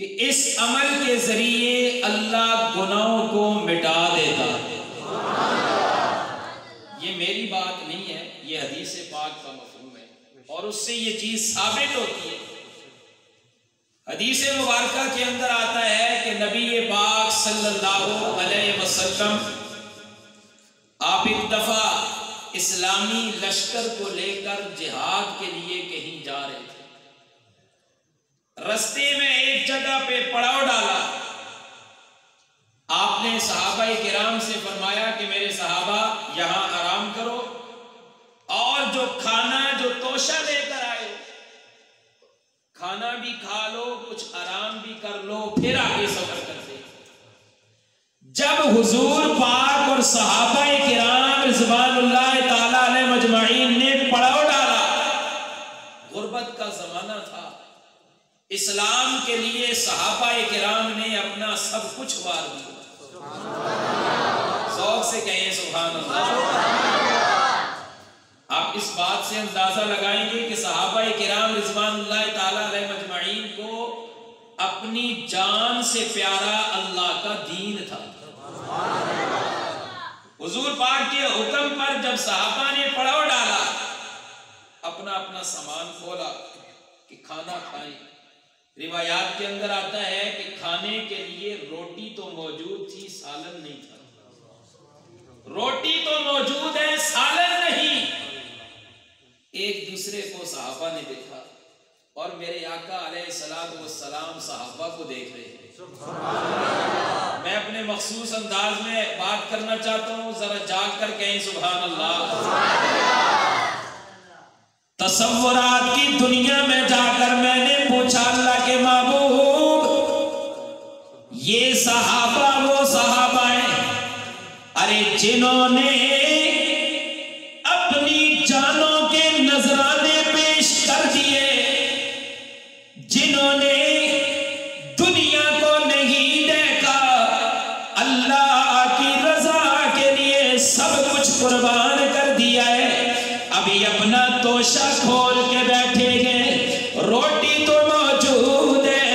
कि इस अमल के जरिए अल्लाह गुनाहों को मिटा देता है। ये मेरी बात नहीं है, ये हदीस पाक का मफहूम है और उससे ये चीज साबित होती है। हदीस मुबारका के अंदर आता है कि नबी पाक सल्लल्लाहु अलैहि वसल्लम आप एक दफा इस्लामी लश्कर को लेकर जिहाद के लिए कहीं जा रहे थे। रास्ते में एक जगह पे पड़ाव डाला। आपने सहाबाए किराम से फरमाया कि मेरे सहाबा यहां आराम करो और जो खाना जो तोशा लेकर आए खाना भी खा लो, कुछ आराम भी कर लो, फिर आगे सफर करते। जब हुजूर पाक और सहाबाए किराम रिज़वानुल्लाह ताला अलैहि मजमाइन ने पड़ाव डाला, गुर्बत का जमाना था, इस्लाम के लिए सहाबाए किराम ने अपना सब कुछ वार दिया। शौक से कहें सुभान अल्लाह। आप इस बात से अंदाजा लगाएंगे कि सहाबाए किराम रिज़वानुल्लाह ताला अलैहि मजमाइन को अपनी जान से प्यारा अल्लाह का दीन था। हुजूर पाक के हुक्म पर जब सहाबा ने पड़ाव डाला, अपना अपना सामान खोला कि खाना खाएं। रिवायात के अंदर आता है कि खाने के लिए रोटी तो मौजूद थी, सालन नहीं था। रोटी तो मौजूद है, सालन नहीं। एक दूसरे को सहाबा ने देखा और मेरे आका अलैहिस्सलातु वस्सलाम सहाबा को देख रहे हैं। मैं अपने मखसूस अंदाज में बात करना चाहता हूं, जरा जाग कर कहें सुभान अल्लाह। तसव्वुरात की दुनिया में जाकर मैंने पूछा अल्लाह के महबूब, ये सहाबा वो सहाबा है अरे जिन्होंने अपनी जानों के नजराने पेश कर दिए, जिन्होंने दुनिया को नहीं देखा, अल्लाह की रजा के लिए सब कुछ कुर्बान कर दिया है। अभी अपना तोशा खोल के बैठेंगे, रोटी तो मौजूद है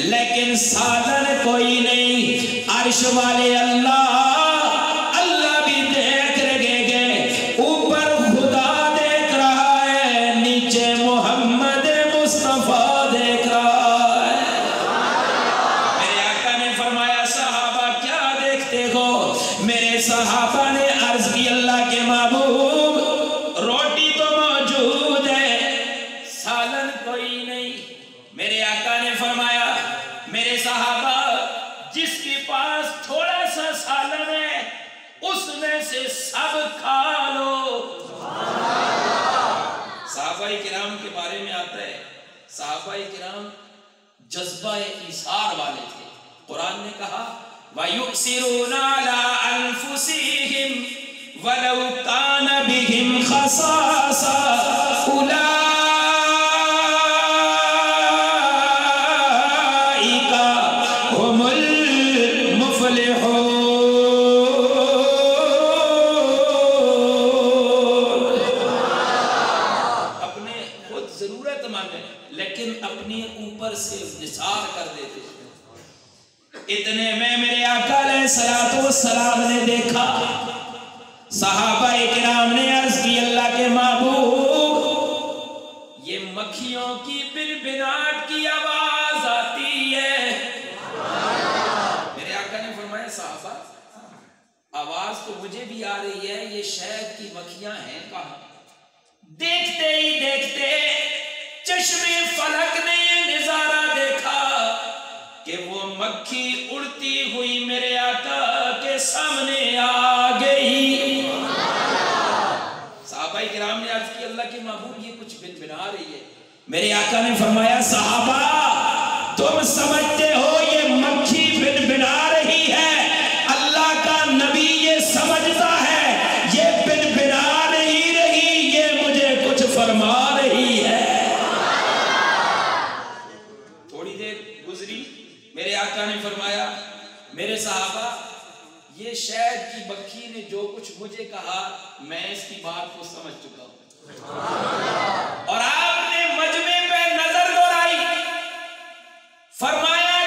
लेकिन साधन कोई नहीं। अर्श वाले अल्लाह भी देख रहे, ऊपर खुदा देख रहा है, नीचे मोहम्मद मुस्तफा देख रहा है। मेरे आका ने फरमाया सहाबा क्या देखते हो? मेरे सहाबा ने अर्ज की अल्लाह के महबूब रोटी तो मौजूद है, सालन कोई नहीं। मेरे आका ने फरमाया मेरे सहाबा जिसके पास थोड़ा सा सालन है उसमें से सब खा लो। सहाबाए किराम के बारे में आता है, सहाबाए किराम जज्बा ईसार वाले थे। कुरान ने कहा वयुसिरूना अला अनफुसिहिम वलौ कान बिहिम खसासा उलाइका हुमुल मुफलिहून। अपने खुद जरूरत मांगे लेकिन अपने ऊपर से निसार कर देते। इतने में मेरे आका अलैहिस्सलातु वस्सलाम ने देखा, सहाबाए किराम ने अर्ज की अल्लाह के महबूब ये मक्खियों की बिनबिनाट की आवाज आती है। मेरे आका ने फरमाया साहबा आवाज तो मुझे भी आ रही है, ये शहद की मक्खियां हैं कहां? देखते ही देखते चश्मे फलक ने ये नजारा देखा कि वो मक्खी उड़ती हुई मेरे आका के सामने आ गई। सहाबाए किराम ने अर्ज की अल्लाह के महबूब ये कुछ बिनबिना रही है। मेरे आका ने फरमाया सहाबा तुम समझते हो ये मक्खी बिनबिना रही है, अल्लाह का नबी ये समझता है ये बिनबिना नहीं रही, ये मुझे कुछ फरमा रही है। थोड़ी देर गुजरी, मेरे आका ने फरमाया मेरे सहाबा ये शहद की मक्खी ने जो कुछ मुझे कहा मैं इसकी बात को समझ चुका हूं। और आपने मजमे पे नजर दौड़ाई, फरमाया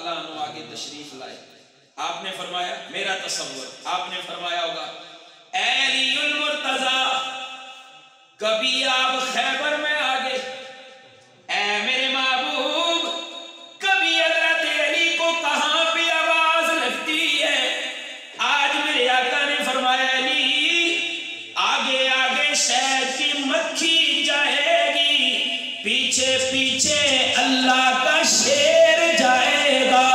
ताला अन्हु आगे तशरीफ लाए। आपने फरमाया, मेरा तसव्वुर, आपने फरमाया होगा, ऐ अलीउल मुर्तजा, कभी आप खैबर में आ गए, ऐ मेरे महबूब, कभी हज़रत अली को कहां पे आवाज लगती है। आज मेरे आका ने फरमाया, अली आगे आगे शहद की मक्खी जाएगी, पीछे पीछे अल्लाह का शेर जाएगा।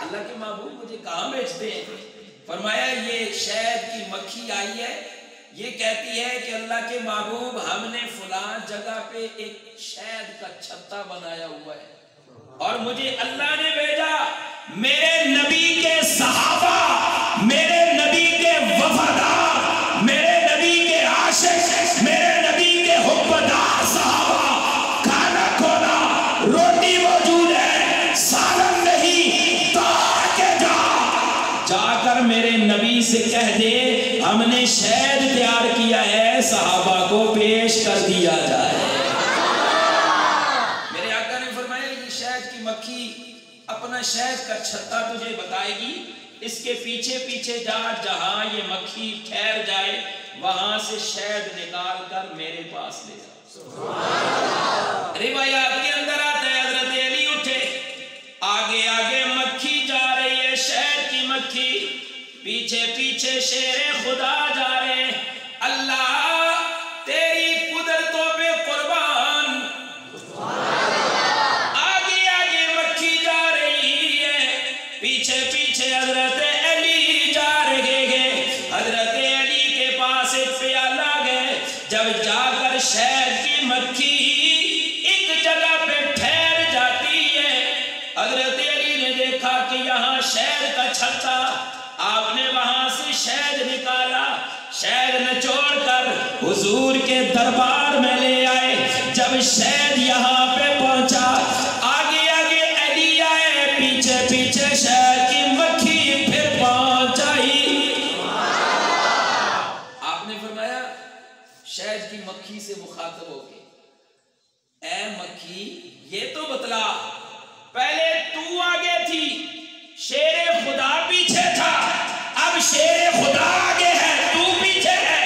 अल्लाह के महबूब मुझे कहां भेजते हैं? फरमाया, ये शहद की मक्खी आई है, ये कहती है कि अल्लाह के महबूब, हमने फलां जगह पे एक शहद का छत्ता बनाया हुआ है और मुझे अल्लाह ने भेजा मेरे नबी के सहाबा, मेरे नबी के वफादार, मेरे नबी के आशिक, मेरे नबी के हुब्बदार सहाबा, खाना खोना, रोटी मौजूद है, सालन नहीं, तो आके जाकर मेरे नबी से कह दे हमने शहद तैयार किया है, सहाबा को पेश कर दिया जाए। मेरे आका ने फरमाया, ये शहद की मक्खी अपना शहद का छत्ता तुझे बताएगी, इसके पीछे पीछे जा, जहां ये मक्खी ठहर जाए वहां से शहद निकाल कर मेरे पास ले जा। रिवायात के अंदर आता है, हज़रत अली उठे, आगे आगे मक्खी जा रही है, शहद की मक्खी, पीछे पीछे शेरे खुदा जा रहे। अल्लाह तेरी कुदरतों पे कुर्बान, आगे आगे मक्खी जा रही है, पीछे पीछे हजरत अली जा रहे हैं। हजरत अली के पास एक प्याला गए, जब जाकर शहद की मक्खी एक जगह पे ठहर जाती है, हजरत अली ने देखा कि यहाँ शहद का छत्ता, आपने वहां से शहद निकाला, शहद निचोड़ कर हुजूर के दरबार में ले आए। जब शहद यहाँ पे पहुंचा, आगे आगे अली आए, पीछे पीछे शहद की मक्खी फिर पहुंच आई। आपने फरमाया, शहद की मक्खी से मुखातब होके, ऐ मक्खी ये तो बतला, पहले तू आगे थी, शेरे खुदा पीछे था, अब शेरे खुदा आगे है, तू पीछे है,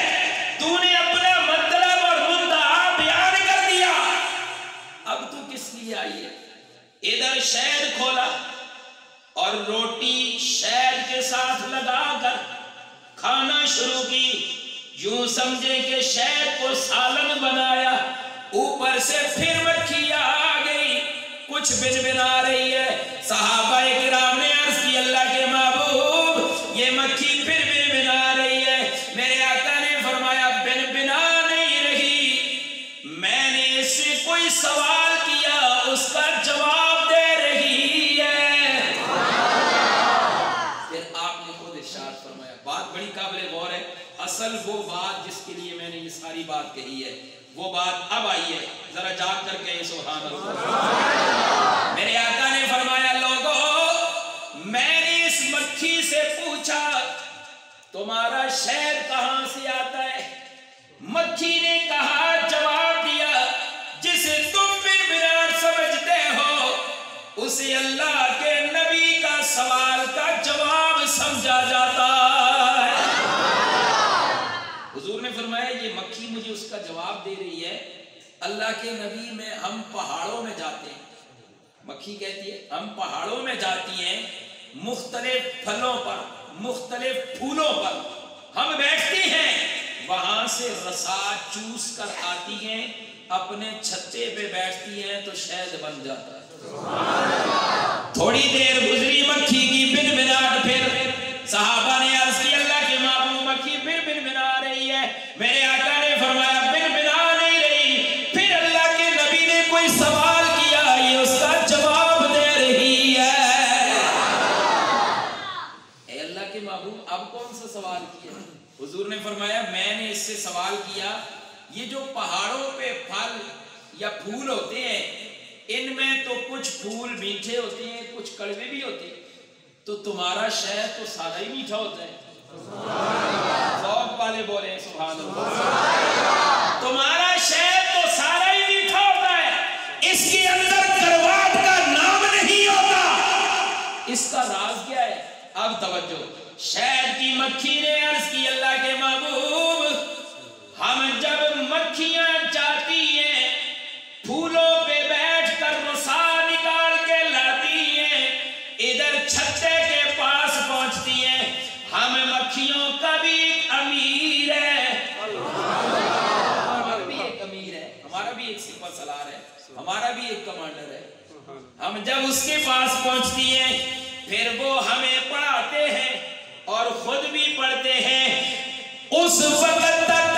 तूने अपना मतलब और मुद्दा बयान कर दिया, अब तू किस लिए आई है? इधर शहद खोला और रोटी शहद के साथ लगाकर खाना शुरू की, यूं समझे कि शहद को सालन बनाया, ऊपर से फिर मक्खी आ गई, कुछ बिनबिना रही है। सहाबा किराम ने अर्ज की, अल्लाह के महबूब ये मक्खी फिर बिनबिना रही है। मेरे आका ने फरमाया, बिनबिना नहीं रही, मैंने इससे कोई सवाल किया, उसका जवाब दे रही है। फिर आपने खुद इरशाद फरमाया, बात बड़ी काबिल गौर है, असल वो बात जिसके लिए मैंने ये सारी बात कही है, वो बात अब आई है, जरा जाग कर कहें सुभान अल्लाह। मेरे आका ने फरमाया, लोगों मैंने इस मक्खी से पूछा तुम्हारा शहद कहां से आता है? मक्खी ने कहा, जवाब दिया, जिसे तुम बिनबिनार समझते हो उसे अल्लाह के नबी का सवाल का जवाब समझा जाता है। हुजूर ने फरमाया, ये मक्खी मुझे उसका जवाब दे रही है, अल्लाह के नबी में हम पहाड़ों में जाते हैं, मक्खी कहती है हम पहाड़ों में जाती हैं, मुख्तलिफ फलों पर, मुख्तलिफ फूलों पर हम बैठती हैं, वहां से रसा चूस कर आती हैं, अपने छत्ते पे बैठती हैं तो शहद बन जाता है। थोड़ी देर गुजरी, मक्खी की बिनबिनाहट, फिर सहाबा ने अर्ज की, अल्लाह के महबूब मक्खी फिर बिनबिना रही है। मेरे आका ने फरमाया, बिनबिना नहीं रही, फिर अल्लाह के नबी ने कोई सवाल किया, ये उसका जवाब दे रही है। ए अल्लाह के महबूब, अब कौन सा सवाल किया? हुजूर ने फरमाया, मैंने इससे सवाल किया, ये जो पहाड़ों पे फल या फूल होते हैं, इनमें तो कुछ फूल मीठे होते हैं, कुछ कड़वे भी होते हैं, तो तुम्हारा शहद तो सादा ही मीठा होता है। सब वाले बोले सुभान अल्लाह। तुम्हारा शहद तो सारा ही मीठा होता है, इसके अंदर करवाट का नाम मक्खी ने अर्ज की, अल्लाह के महबूब, हम जब मक्खियां जाती हैं फूलों पे बैठकर रसा निकाल के लाती हैं, इधर छत्ते के पास पहुंचती हैं, हम मक्खियों का भी एक अमीर है, हमारा भी एक अमीर है, हमारा भी एक सिपह सलार है, हमारा भी एक कमांडर है। हम जब उसके पास पहुंचती हैं फिर वो हमें पढ़ाते हैं और खुद भी पढ़ते हैं। उस वक्त तक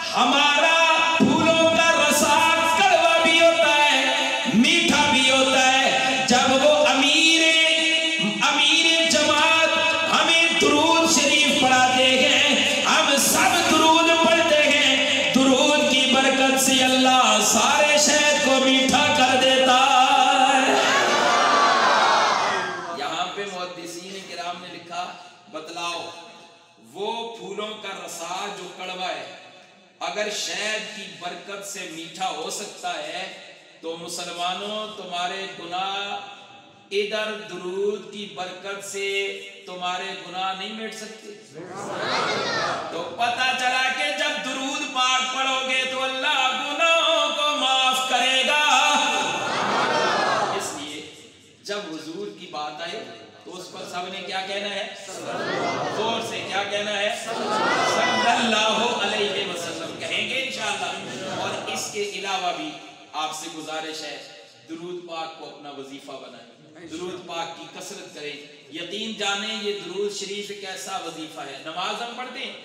हमारा फूलों का रसा कड़वा भी होता है, मीठा भी होता है। जब वो अमीर जमात हमें दुरूद शरीफ पढ़ाते हैं, हम सब दुरूद पढ़ते हैं, दुरूद की बरकत से अल्लाह सारे शहद को मीठा कर देता है। बतलाओ, वो फूलों का रसा जो कड़वा है अगर शहद की बरकत से मीठा हो सकता है तो मुसलमानों तुम्हारे गुनाह इधर दुरूद की बरकत से तुम्हारे गुनाह नहीं मिट सकते। तो पता चला कि जब दुरूद पाक पढ़ोगे तो अल्लाह गुनाहों को माफ करेगा। इसलिए जब हुजूर की बात आए तो उस पर सबने क्या कहना है? जोर से क्या कहना है? सल्लल्लाहु अलैहि वसल्लम कहेंगे इंशाअल्लाह। और इसके अलावा भी आपसे गुजारिश है, दुरूद पाक को अपना वजीफा बनाएं, दुरूद पाक की कसरत करें। यकीन जाने ये दुरूद शरीफ एक ऐसा वजीफा है। नमाज हम पढ़ते हैं,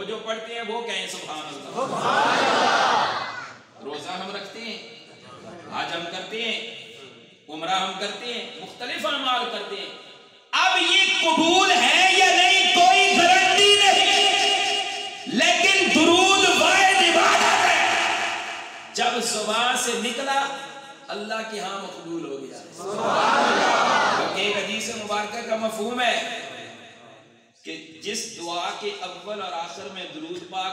जो पढ़ते हैं वो कहें सुभान अल्लाह। रोजा हम रखते हैं, आज हम करते हैं, उम्रा हम करते हैं, मुख्तलिफ अमाल करते हैं। अब ये कबूल है या नहीं कोई गारंटी नहीं, लेकिन दुरूद वाहिद इबादत है। जब जुबान से निकला अल्लाह के यहाँ मकबूल हो गया। क्योंकि एक हदीस मुबारक का मफहूम है कि जिस दुआ के अव्वल और आखिर में दुरूद पाक